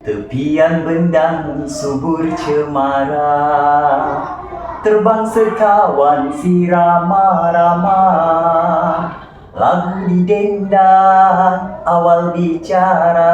Tepian bendang subur cemara, terbang sekawan si rama-rama. Lagu didendang awal bicara,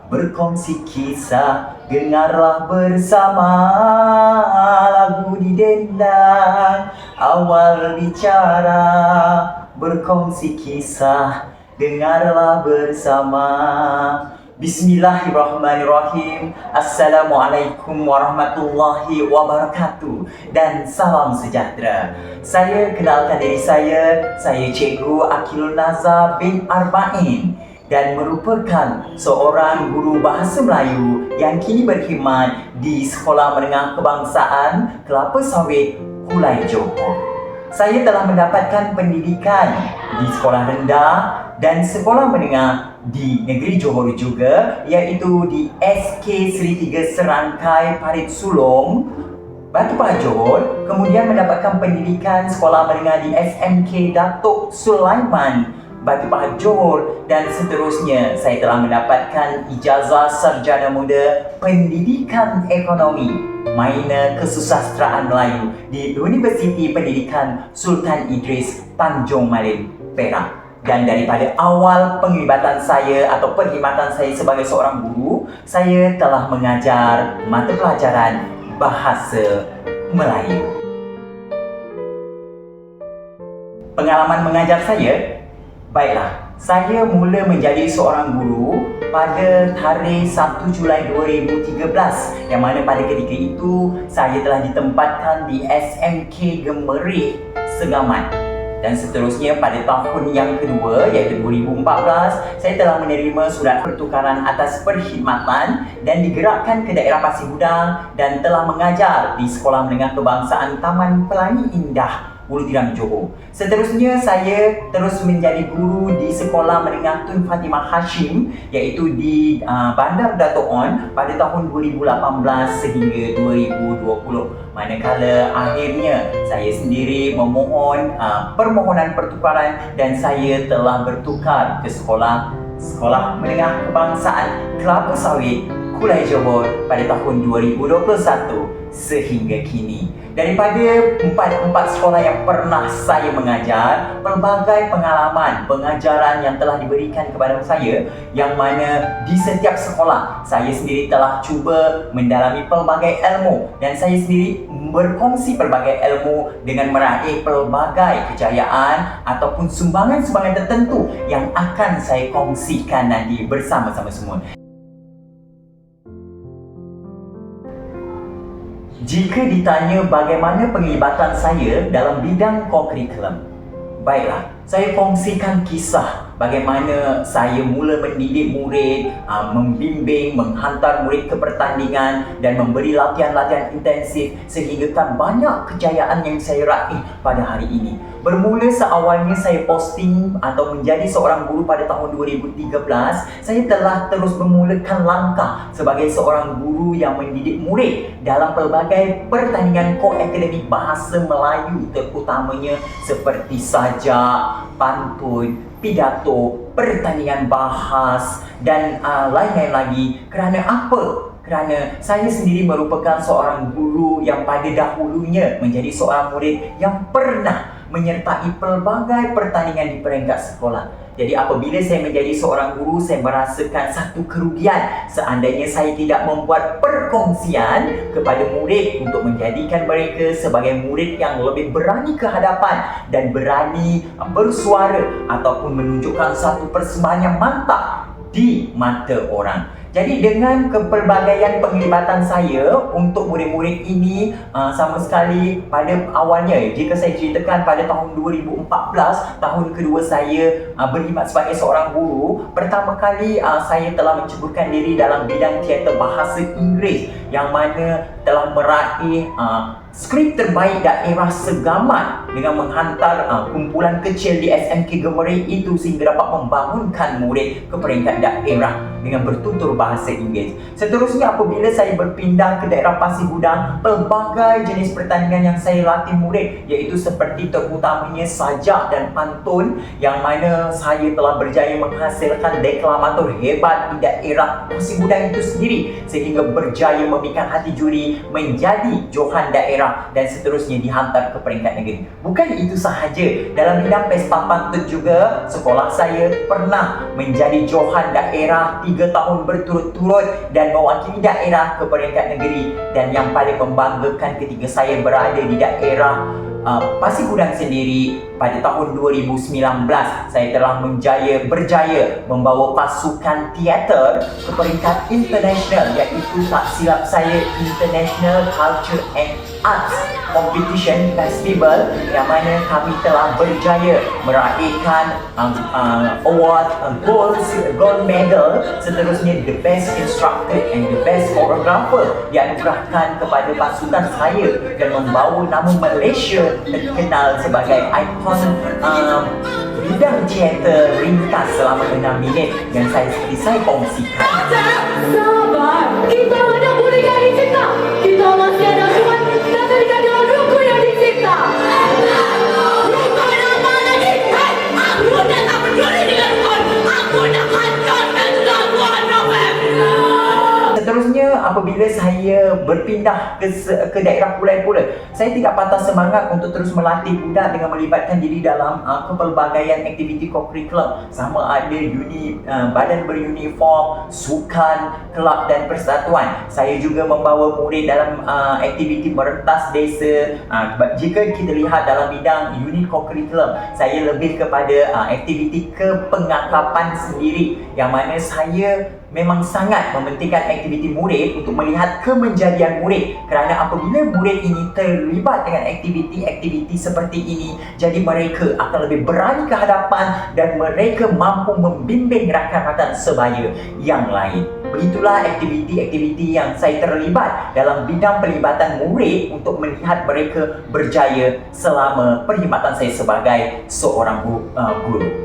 berkongsi kisah dengarlah bersama. Lagu didendang awal bicara, berkongsi kisah dengarlah bersama. Bismillahirrahmanirrahim. Assalamualaikum warahmatullahi wabarakatuh. Dan salam sejahtera. Saya kenalkan diri saya Cikgu Akilul Nazar bin Arba'in dan merupakan seorang guru bahasa Melayu yang kini berkhidmat di Sekolah Menengah Kebangsaan Kelapa Sawit, Kulai Johor. Saya telah mendapatkan pendidikan di sekolah rendah dan sekolah menengah di negeri Johor juga, iaitu di SK Seri 3 Serangkai Parit Sulong, Batu Pahat Johor. Kemudian mendapatkan pendidikan sekolah menengah di SMK Datuk Sulaiman, Batu Pahat Johor, dan seterusnya saya telah mendapatkan ijazah sarjana muda pendidikan ekonomi minor kesusasteraan Melayu di Universiti Pendidikan Sultan Idris Tanjung Malim, Perak. Dan daripada awal penglibatan saya atau perkhidmatan saya sebagai seorang guru, saya telah mengajar mata pelajaran bahasa Melayu. Pengalaman mengajar saya, baiklah, saya mula menjadi seorang guru pada tarikh 1 Julai 2013, yang mana pada ketika itu saya telah ditempatkan di SMK Gemerih, Segamat. Dan seterusnya pada tahun yang kedua, iaitu 2014, saya telah menerima surat pertukaran atas perkhidmatan dan digerakkan ke daerah Pasir Gudang dan telah mengajar di Sekolah Menengah Kebangsaan Taman Pelangi Indah, Ulu Tiram, Johor. Seterusnya saya terus menjadi guru di Sekolah Menengah Tun Fatimah Hashim, iaitu di Bandar Dato' On pada tahun 2018 sehingga 2020. Manakala akhirnya saya sendiri memohon permohonan pertukaran dan saya telah bertukar ke Sekolah Menengah Kebangsaan Kelapa Sawit, Kulai Johor pada tahun 2021 sehingga kini. Daripada empat sekolah yang pernah saya mengajar, pelbagai pengalaman pengajaran yang telah diberikan kepada saya, yang mana di setiap sekolah saya sendiri telah cuba mendalami pelbagai ilmu dan saya sendiri berkongsi pelbagai ilmu dengan meraih pelbagai kejayaan ataupun sumbangan-sumbangan tertentu yang akan saya kongsikan nanti bersama-sama semua. Jika ditanya bagaimana penglibatan saya dalam bidang kurikulum, baiklah, saya kongsikan kisah bagaimana saya mula mendidik murid, membimbing, menghantar murid ke pertandingan dan memberi latihan-latihan intensif sehinggakan banyak kejayaan yang saya raih pada hari ini. Bermula seawalnya saya posting atau menjadi seorang guru pada tahun 2013, saya telah terus memulakan langkah sebagai seorang guru yang mendidik murid dalam pelbagai pertandingan ko-akademik bahasa Melayu, terutamanya seperti sajak, pantun, pidato, pertandingan bahas dan lain-lain lagi. Kerana apa? Kerana saya sendiri merupakan seorang guru yang pada dahulunya menjadi seorang murid yang pernah menyertai pelbagai pertandingan di peringkat sekolah. Jadi apabila saya menjadi seorang guru, saya merasakan satu kerugian seandainya saya tidak membuat perkongsian kepada murid untuk menjadikan mereka sebagai murid yang lebih berani ke hadapan dan berani bersuara ataupun menunjukkan satu persembahan yang mantap di mata orang. Jadi dengan kepelbagaian penglibatan saya untuk murid-murid ini, sama sekali pada awalnya, jika saya ceritakan pada tahun 2014, tahun kedua saya berkhidmat sebagai seorang guru, pertama kali saya telah menceburkan diri dalam bidang teater bahasa Inggeris yang mana telah meraih skrip terbaik daerah segamat dengan menghantar kumpulan kecil di SMK Gemerik itu sehingga dapat membangunkan murid ke peringkat daerah dengan bertutur bahasa Inggeris. Seterusnya, apabila saya berpindah ke daerah Pasir Gudang, pelbagai jenis pertandingan yang saya latih murid iaitu seperti terutamanya sajak dan pantun, yang mana saya telah berjaya menghasilkan deklamator hebat di daerah Pasir Gudang itu sendiri sehingga berjaya memikat hati juri menjadi Johan daerah dan seterusnya dihantar ke peringkat negeri. Bukan itu sahaja, dalam bidang pesta pantun juga sekolah saya pernah menjadi Johan daerah 3 tahun berturut-turut dan mewakili daerah ke peringkat negeri. Dan yang paling membanggakan ketika saya berada di daerah Pasir Gudang sendiri pada tahun 2019, saya telah berjaya membawa pasukan teater ke peringkat international, iaitu tak silap saya International Culture and Arts Competition Festival, yang mana kami telah berjaya meraihkan award gold medal. Seterusnya the best instructor and the best choreographer dianugerahkan kepada pasukan saya dan membawa nama Malaysia terkenal sebagai ikon bidang teater ringkas selama 6 minit yang saya kongsikan. Sabar, kita ada mulia di kita. Kita masih ada Tuhan dan terikat dengan rukun yang dicipta. Rukun yang mana ni? Aku dah tak peduli dengan rukun. Aku nak hancurkan semua November. Seterusnya, apabila saya berpindah ke daerah Pulau, saya tidak patah semangat untuk terus melatih budak dengan melibatkan diri dalam kepelbagaian aktiviti kokurikulum, sama ada badan beruniform, sukan, kelab dan persatuan. Saya juga membawa murid dalam aktiviti merentas desa. Jika kita lihat dalam bidang unit kokurikulum, saya lebih kepada aktiviti kepengakapan sendiri, yang mana saya memang sangat mementingkan aktiviti murid untuk melihat kemenjadian murid, kerana apabila murid ini terlibat dengan aktiviti-aktiviti seperti ini, jadi mereka akan lebih berani ke hadapan dan mereka mampu membimbing rakan-rakan sebaya yang lain. Begitulah aktiviti-aktiviti yang saya terlibat dalam bidang pelibatan murid untuk melihat mereka berjaya selama perkhidmatan saya sebagai seorang guru.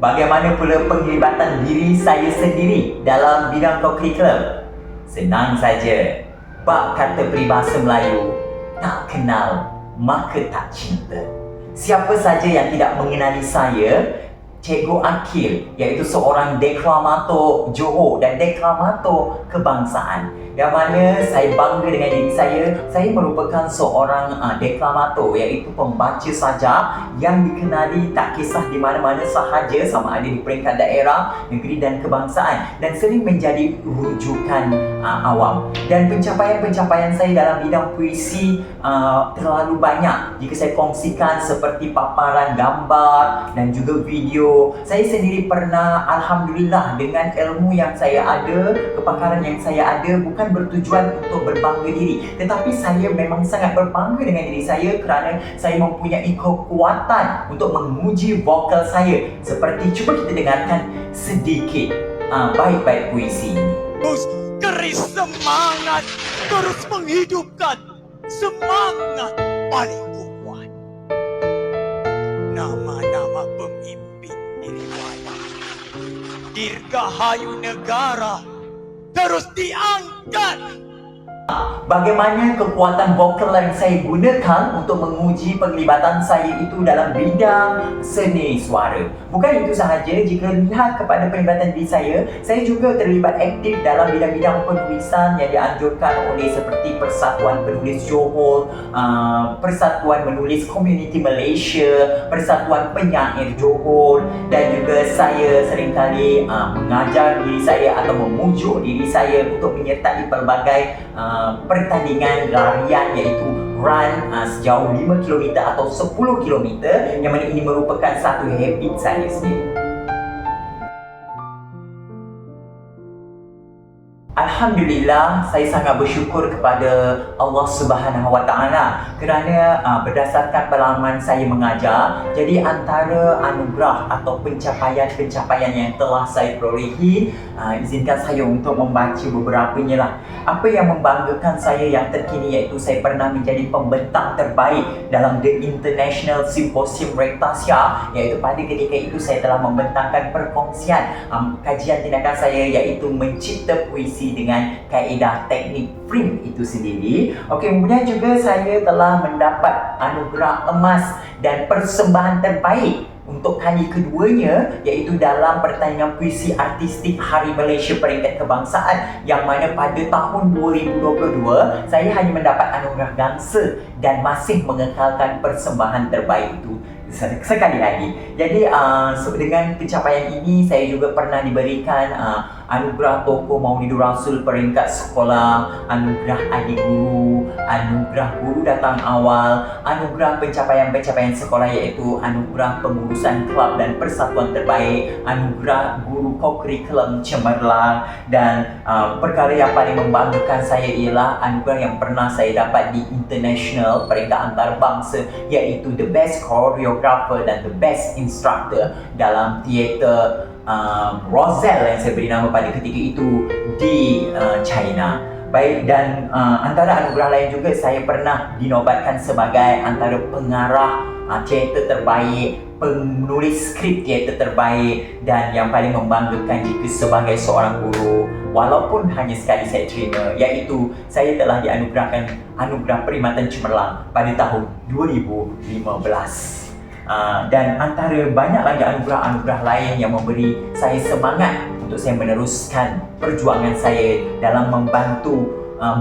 Bagaimana pula penglibatan diri saya sendiri dalam bidang kokurikulum? Senang saja. Bab kata peribahasa Melayu, tak kenal maka tak cinta. Siapa saja yang tidak mengenali saya, Cikgu Akil, iaitu seorang deklamator Johor dan deklamator kebangsaan, yang mana saya bangga dengan diri saya merupakan seorang deklamator, iaitu pembaca sajak yang dikenali tak kisah di mana-mana sahaja, sama ada di peringkat daerah, negeri dan kebangsaan, dan sering menjadi rujukan awam. Dan pencapaian-pencapaian saya dalam bidang puisi terlalu banyak jika saya kongsikan, seperti paparan gambar dan juga video. Saya sendiri pernah, alhamdulillah, dengan ilmu yang saya ada, kepakaran yang saya ada, bukan bertujuan untuk berbangga diri, tetapi saya memang sangat berbangga dengan diri saya kerana saya mempunyai kekuatan untuk menguji vokal saya. Seperti, cuba kita dengarkan sedikit bait-bait puisi ini. Terus keris semangat, terus menghidupkan semangat paling kuat. Nama-nama pemimpin dirgahayu negara terus diangkat. Bagaimana kekuatan vokal yang saya gunakan untuk menguji penglibatan saya itu dalam bidang seni suara. Bukan itu sahaja, jika lihat kepada penglibatan diri saya juga terlibat aktif dalam bidang-bidang penulisan yang dianjurkan oleh seperti Persatuan Penulis Johor, Persatuan Menulis Komuniti Malaysia, Persatuan Penyair Johor, dan juga saya seringkali mengajar diri saya atau memujuk diri saya untuk menyertai pelbagai pertandingan larian, iaitu run sejauh 5 km atau 10 km, yang mana ini merupakan satu habit saya sendiri. Alhamdulillah, saya sangat bersyukur kepada Allah Subhanahu Wa Taala kerana berdasarkan pengalaman saya mengajar, jadi antara anugerah atau pencapaian-pencapaian yang telah saya perolehi, izinkan saya untuk membaca beberapanya lah. Apa yang membanggakan saya yang terkini iaitu saya pernah menjadi pembentang terbaik dalam The International Symposium Rectasia, iaitu pada ketika itu saya telah membentangkan perkongsian kajian tindakan saya iaitu mencipta puisi dengan kaedah teknik frame itu sendiri. Okey, kemudian juga saya telah mendapat anugerah emas dan persembahan terbaik untuk kali keduanya iaitu dalam pertandingan puisi artistik Hari Malaysia Peringkat Kebangsaan, yang mana pada tahun 2022 saya hanya mendapat anugerah gangsa dan masih mengekalkan persembahan terbaik itu sekali lagi. Jadi dengan pencapaian ini saya juga pernah diberikan anugerah Tokoh Maulidur Rasul peringkat sekolah, anugerah adik guru, anugerah guru datang awal, anugerah pencapaian-pencapaian sekolah iaitu anugerah pengurusan kelab dan persatuan terbaik, anugerah guru co-curriculum cemerlang, dan perkara yang paling membanggakan saya ialah anugerah yang pernah saya dapat di international peringkat antarabangsa iaitu the best choreographer dan the best instructor dalam teater Roselle yang saya beri nama pada ketika itu di China. Baik, dan antara anugerah lain juga saya pernah dinobatkan sebagai antara pengarah teater terbaik, penulis skrip teater terbaik, dan yang paling membanggakan jika sebagai seorang guru, walaupun hanya sekali saya terima, iaitu saya telah dianugerahkan anugerah Perkhidmatan Cemerlang pada tahun 2015. Dan antara banyak lagi anugerah-anugerah lain yang memberi saya semangat untuk saya meneruskan perjuangan saya dalam membantu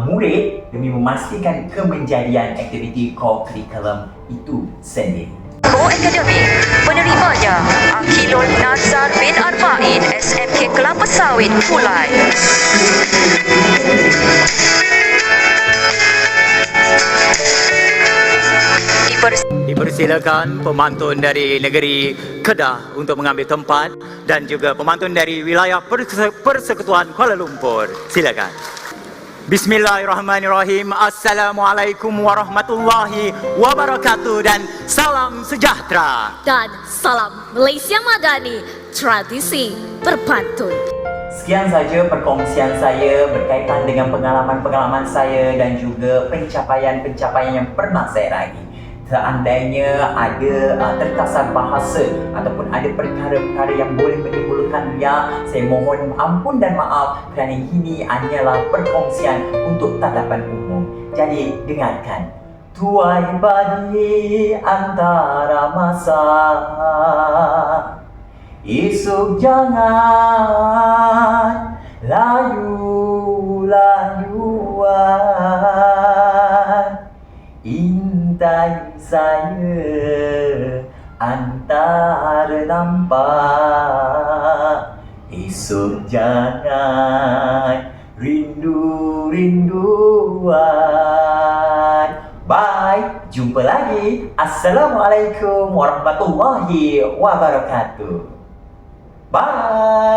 murid demi memastikan kemenjadian aktiviti co-curriculum itu sendiri. Co-Academy penerimanya Akhilul Nazar bin Arba'in SMK Kelapa Sawit Pulai. Dipersilakan pemantun dari negeri Kedah untuk mengambil tempat dan juga pemantun dari wilayah Persekutuan Kuala Lumpur. Silakan. Bismillahirrahmanirrahim. Assalamualaikum warahmatullahi wabarakatuh dan salam sejahtera. Dan salam Malaysia Madani, tradisi berpantun. Sekian saja perkongsian saya berkaitan dengan pengalaman-pengalaman saya dan juga pencapaian-pencapaian yang pernah saya raih. Seandainya ada terkasar bahasa ataupun ada perkara-perkara yang boleh menimbulkan riak, saya mohon ampun dan maaf kerana ini hanyalah perkongsian untuk tatapan umum. Jadi dengarkan. Tuai padi antara masa, esok jangan layu-layuan. Intai saya antara nampak, esok jangan rindu-rinduan. Bye, jumpa lagi. Assalamualaikum warahmatullahi wabarakatuh. Bye.